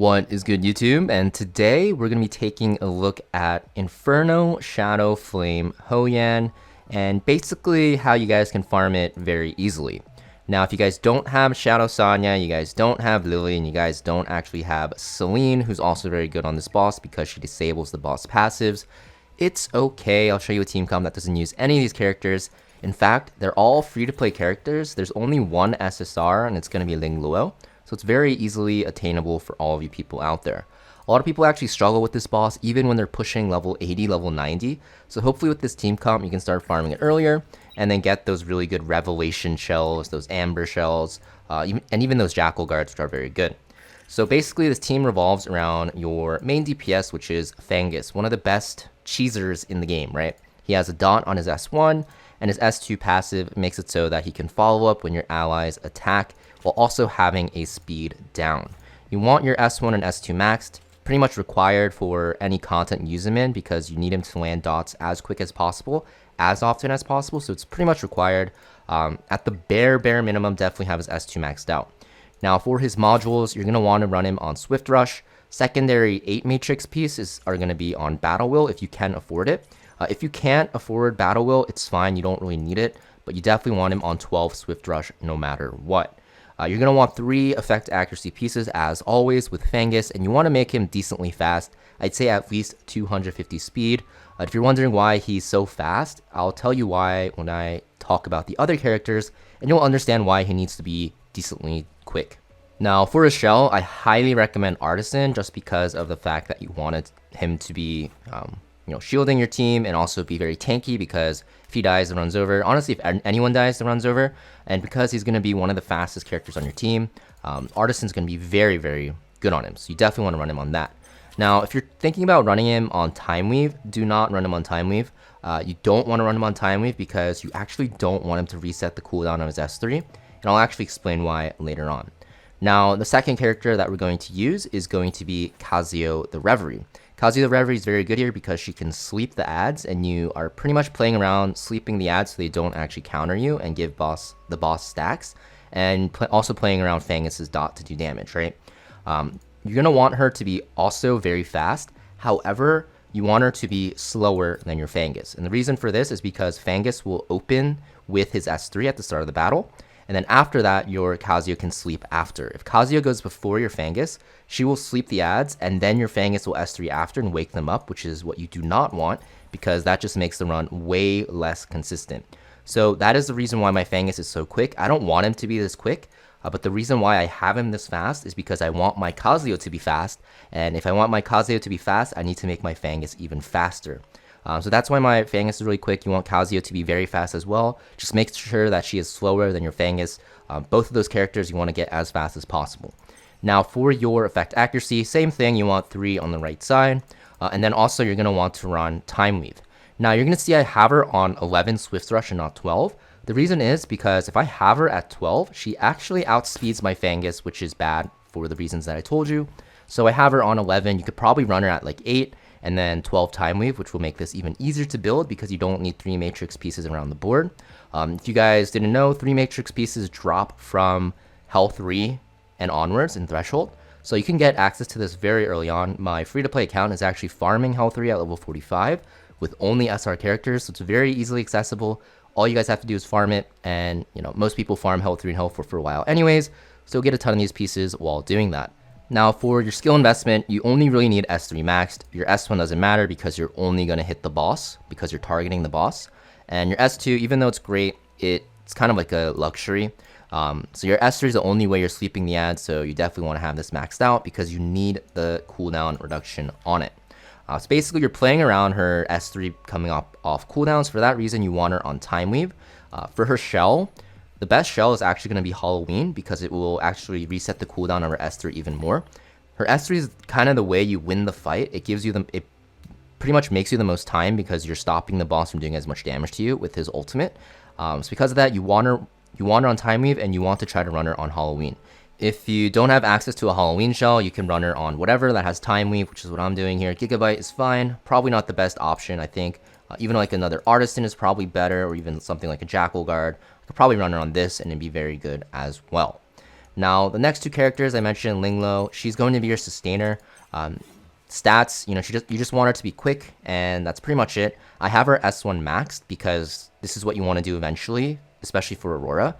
What is good, YouTube? And today we're going to be taking a look at Inferno, Shadowflame, Hoyan, and basically how you guys can farm it very easily. Now, if you guys don't have Shadow SANIA, you guys don't have Lily, and you guys don't actually have CELINCE, who's also very good on this boss because she disables the boss passives, it's okay. I'll show you a team comp that doesn't use any of these characters. In fact, they're all free-to-play characters. There's only one SSR, and it's going to be Lingluo. So it's very easily attainable for all of you people out there. A lot of people actually struggle with this boss even when they're pushing level 80, level 90. So hopefully with this team comp, you can start farming it earlier and then get those really good revelation shells, those amber shells, and even those jackal guards, which are very good. So basically this team revolves around your main DPS, which is Fangus, one of the best cheesers in the game, right? He has a dot on his S1, and his S2 passive makes it so that he can follow up when your allies attack while also having a speed down. You want your S1 and S2 maxed, pretty much required for any content you use him in because you need him to land dots as quick as possible, as often as possible, so it's pretty much required. At the bare minimum, definitely have his S2 maxed out. Now for his modules, you're going to want to run him on Swift Rush. Secondary 8 matrix pieces are going to be on Battle Will if you can afford it. If you can't afford Battle Will, it's fine, you don't really need it, but you definitely want him on 12 Swift Rush no matter what. You're going to want 3 effect accuracy pieces as always with Fangus, and you want to make him decently fast. I'd say at least 250 speed. If you're wondering why he's so fast, I'll tell you why when I talk about the other characters, and you'll understand why he needs to be decently quick. Now for his shell, I highly recommend Artisan just because of the fact that you wanted him to be shielding your team and also be very tanky because if he dies, it runs over. Honestly, if anyone dies, it runs over. And because he's going to be one of the fastest characters on your team, Artisan's going to be very good on him. So you definitely want to run him on that. Now, if you're thinking about running him on Time Weave, do not run him on Time Weave. You don't want to run him on Time Weave because you actually don't want him to reset the cooldown on his S3. And I'll actually explain why later on. Now, the second character that we're going to use is going to be Kazuyo the Reverie. Kazuyo the Reverie is very good here because she can sleep the ads, and you are pretty much playing around sleeping the ads so they don't actually counter you and give the boss stacks, and also playing around Fangus's dot to do damage, right? You're going to want her to be also very fast. However, you want her to be slower than your Fangus. And the reason for this is because Fangus will open with his S3 at the start of the battle, and then after that, your Kazuyo can sleep after. If Kazuyo goes before your Fangus, she will sleep the ads, and then your Fangus will S3 after and wake them up, which is what you do not want, because that just makes the run way less consistent. So that is the reason why my Fangus is so quick. I don't want him to be this quick, but the reason why I have him this fast is because I want my Kazuyo to be fast, and if I want my Kazuyo to be fast, I need to make my Fangus even faster. So that's why my Fangus is really quick. You want Kazuyo to be very fast as well. Just make sure that she is slower than your Fangus. Both of those characters you want to get as fast as possible. Now for your effect accuracy, same thing. You want 3 on the right side. And then also you're going to want to run Time Weave. Now you're going to see I have her on 11 Swift Rush and not 12. The reason is because if I have her at 12, she actually outspeeds my Fangus, which is bad for the reasons that I told you. So I have her on 11. You could probably run her at like 8. And then 12 Time Weave, which will make this even easier to build because you don't need 3 matrix pieces around the board. If you guys didn't know, 3 matrix pieces drop from Hell 3 and onwards in Threshold. So you can get access to this very early on. My free-to-play account is actually farming Hell 3 at level 45 with only SR characters, so it's very easily accessible. All you guys have to do is farm it, and most people farm Hell 3 and Hell 4 for a while anyways, so you'll get a ton of these pieces while doing that. Now for your skill investment, you only really need S3 maxed. Your S1 doesn't matter because you're only going to hit the boss because you're targeting the boss. And your S2, even though it's great, it's kind of like a luxury. So your S3 is the only way you're sleeping the ads, so you definitely want to have this maxed out because you need the cooldown reduction on it. So basically you're playing around her S3 coming off cooldowns. For that reason, you want her on Time Weave. For her shell, the best shell is actually going to be Halloween because it will actually reset the cooldown on her S3 even more. Her S3 is kind of the way you win the fight. It gives you it pretty much makes you the most time because you're stopping the boss from doing as much damage to you with his ultimate. So because of that, you want her on Time Weave and you want to try to run her on Halloween. If you don't have access to a Halloween shell, you can run her on whatever that has Time Weave, which is what I'm doing here. Gigabyte is fine. Probably not the best option, I think. Even like another Artisan is probably better, or even something like a Jackal Guard. I could probably run her on this and it'd be very good as well. Now, the next two characters I mentioned, Lingluo, she's going to be your sustainer. Stats, you know, you just want her to be quick, and that's pretty much it. I have her S1 maxed because this is what you want to do eventually, especially for Aurora.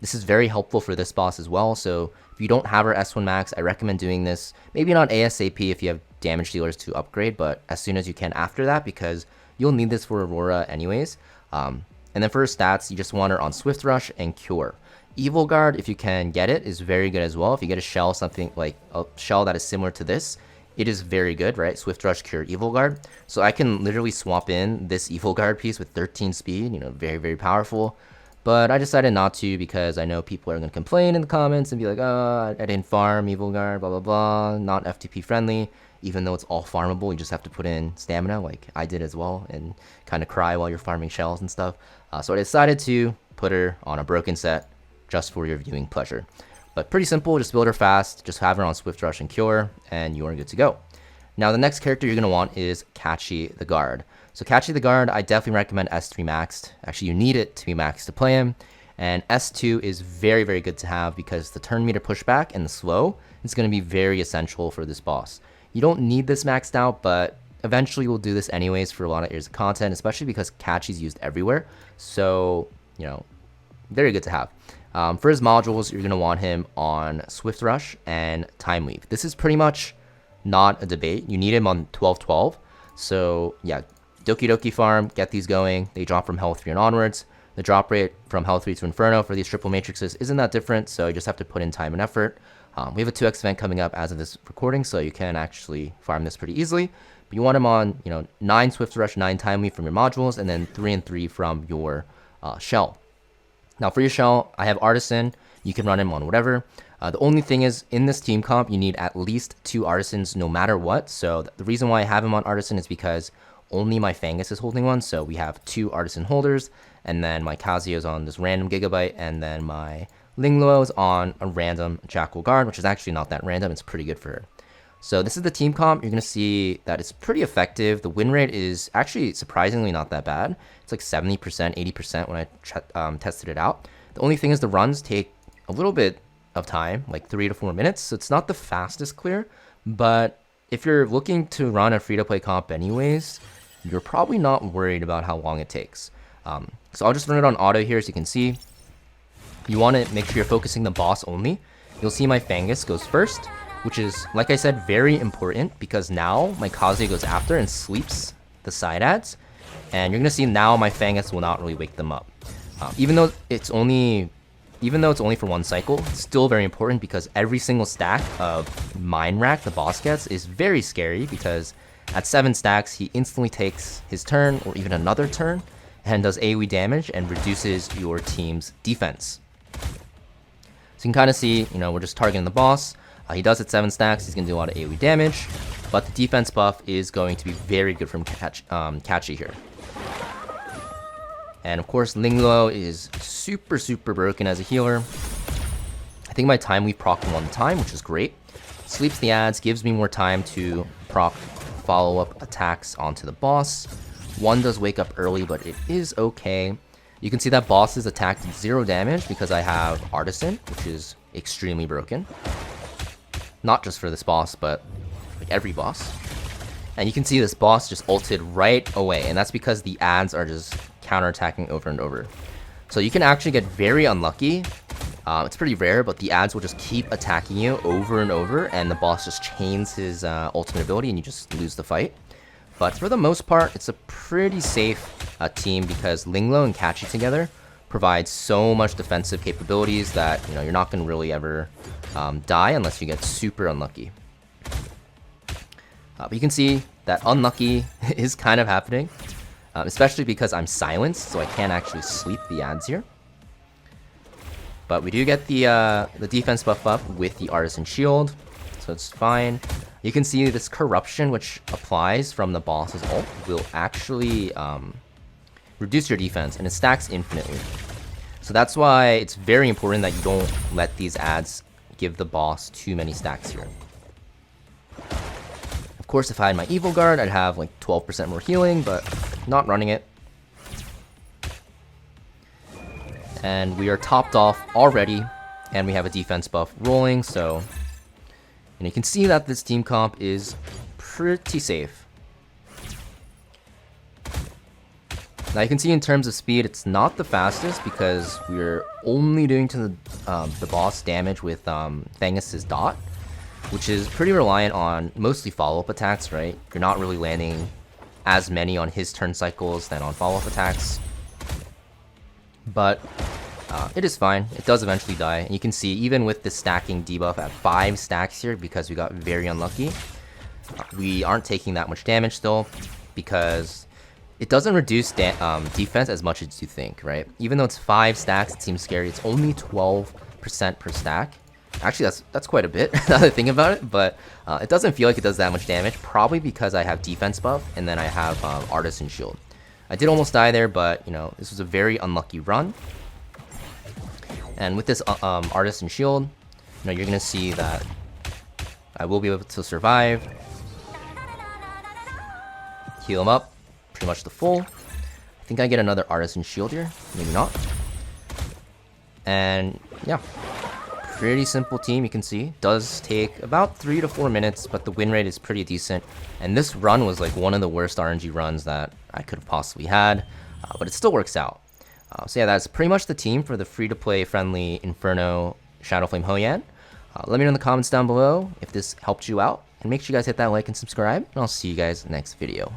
This is very helpful for this boss as well, so if you don't have her S1 max, I recommend doing this. Maybe not ASAP if you have damage dealers to upgrade, but as soon as you can after that, because you'll need this for Aurora anyways. And then for her stats, you just want her on Swift Rush and Cure. Evil Guard, if you can get it, is very good as well. If you get a shell, something like a shell that is similar to this, it is very good, right? Swift Rush, Cure, Evil Guard. So I can literally swap in this Evil Guard piece with 13 speed, you know, very, very powerful. But I decided not to because I know people are going to complain in the comments and be like, oh, I didn't farm Evil Guard, blah, blah, blah, not F2P friendly. Even though it's all farmable, you just have to put in stamina like I did as well and kind of cry while you're farming shells and stuff. So I decided to put her on a broken set just for your viewing pleasure. But pretty simple, just build her fast, just have her on Swift Rush and Cure, and you are good to go. Now the next character you're going to want is Cachi the Guard. So Cachi the Guard, I definitely recommend S3 maxed. Actually, you need it to be maxed to play him. And S2 is very, very good to have because the turn meter pushback and the slow is going to be very essential for this boss. You don't need this maxed out, but eventually we'll do this anyways for a lot of areas of content, especially because Cachi's used everywhere. So, you know, very good to have. For his modules, you're going to want him on Swift Rush and Time Weave. This is pretty much not a debate. You need him on 12-12. So, yeah, Doki Doki farm, get these going. They drop from Hell 3 and onwards. The drop rate from Hell 3 to Inferno for these triple matrices isn't that different, so you just have to put in time and effort. We have a 2x event coming up as of this recording, so you can actually farm this pretty easily. But you want him on, you know, 9 Swift Rush, 9 Time Weave from your modules, and then 3 and 3 from your shell. Now for your shell, I have Artisan. You can run him on whatever. The only thing is, in this team comp, you need at least 2 Artisans no matter what. So the reason why I have him on Artisan is because only my Fangus is holding one. So we have 2 Artisan holders, and then my Kazuyo is on this random Gigabyte, and then my Lingluo is on a random Jackal Guard, which is actually not that random. It's pretty good for her. So this is the team comp. You're going to see that it's pretty effective. The win rate is actually surprisingly not that bad. It's like 70%, 80% when I tested it out. The only thing is the runs take a little bit of time, like 3 to 4 minutes. So it's not the fastest clear, but if you're looking to run a free-to-play comp anyways, you're probably not worried about how long it takes. So I'll just run it on auto here so you can see. You want to make sure you're focusing the boss only. You'll see my Fangus goes first, which is, like I said, very important because now my Kazuyo goes after and sleeps the side ads. And you're going to see now my Fangus will not really wake them up. Even though it's only for 1 cycle, it's still very important because every single stack of Mind Rack the boss gets is very scary because at 7 stacks, he instantly takes his turn or even another turn and does AoE damage and reduces your team's defense. So you can kind of see, you know, we're just targeting the boss. He does it 7 stacks, he's going to do a lot of AoE damage, but the defense buff is going to be very good from Cachi here. And of course, Lingluo is super, super broken as a healer. I think my Time Weave proc 1 time, which is great. Sleeps the ads, gives me more time to proc follow-up attacks onto the boss. 1 does wake up early, but it is okay. You can see that bosses attack did 0 damage because I have Artisan, which is extremely broken. Not just for this boss, but like every boss. And you can see this boss just ulted right away, and that's because the ads are just counterattacking over and over. So you can actually get very unlucky. It's pretty rare, but the ads will just keep attacking you over and over, and the boss just chains his ultimate ability, and you just lose the fight. But for the most part, it's a pretty safe team because Lingluo and Cachi together provide so much defensive capabilities that, you know, you're not going to really ever die unless you get super unlucky. But you can see that unlucky is kind of happening, especially because I'm silenced, so I can't actually sleep the ads here. But we do get the defense buff up with the Artisan Shield, so it's fine. You can see this corruption, which applies from the boss's ult, will actually reduce your defense, and it stacks infinitely. So that's why it's very important that you don't let these ads give the boss too many stacks here. Of course, if I had my Evil Guard, I'd have like 12% more healing, but not running it. And we are topped off already. and we have a defense buff rolling, so and you can see that this team comp is pretty safe. Now you can see in terms of speed, it's not the fastest because we're only doing to the boss damage with Fangus's dot, which is pretty reliant on mostly follow-up attacks, right? You're not really landing as many on his turn cycles than on follow-up attacks. But it is fine. It does eventually die. And you can see even with the stacking debuff at 5 stacks here, because we got very unlucky, we aren't taking that much damage still because it doesn't reduce defense as much as you think, right? Even though it's 5 stacks, it seems scary. It's only 12% per stack. Actually, that's quite a bit now that I think about it, but it doesn't feel like it does that much damage, probably because I have defense buff and then I have Artisan Shield. I did almost die there, but you know, this was a very unlucky run. And with this Artisan Shield, you know, you're gonna see that I will be able to survive, heal him up, pretty much the full. I think I get another Artisan Shield here, maybe not. And yeah, pretty simple team. You can see does take about 3 to 4 minutes, but the win rate is pretty decent. And this run was like one of the worst RNG runs that I could have possibly had, but it still works out. So yeah, that's pretty much the team for the free-to-play friendly Inferno Shadowflame Hoyan. Let me know in the comments down below if this helped you out, and make sure you guys hit that like and subscribe, and I'll see you guys next video.